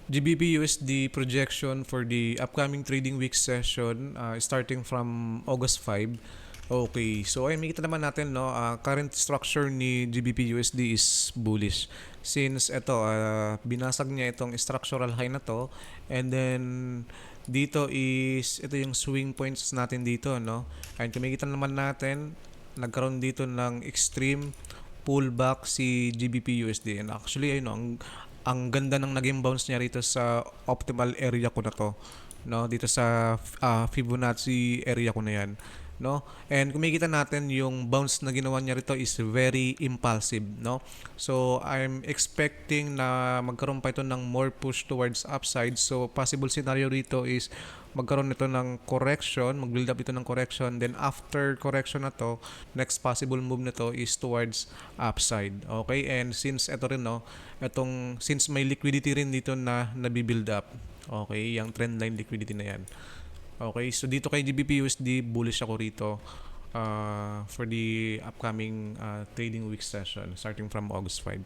GBPUSD projection for the upcoming trading week session starting from August 5. Okay, so ay makita naman natin no, current structure ni GBPUSD is bullish. Since ito binasag niya itong structural high na to, and then dito is ito yung swing points natin dito no. And kumikita naman natin nagkaroon dito ng extreme pullback si GBPUSD, and actually ayun no, ang ganda ng naging bounce niya rito sa optimal area ko na to, no, dito sa Fibonacci area ko na yan, no. And kumikita natin yung bounce na ginawa niya rito is very impulsive, no. So I'm expecting na magkaroon pa ito ng more push towards upside. So possible scenario rito is magkaroon nito ng correction, mag-build up ito ng correction, then after correction na to, next possible move na to is towards upside. Okay, and since ito rin no, since may liquidity rin dito na nabibuild up, okay, yung trend line liquidity na yan. Okay, so dito kay GBPUSD, bullish ako rito for the upcoming trading week session starting from August 5.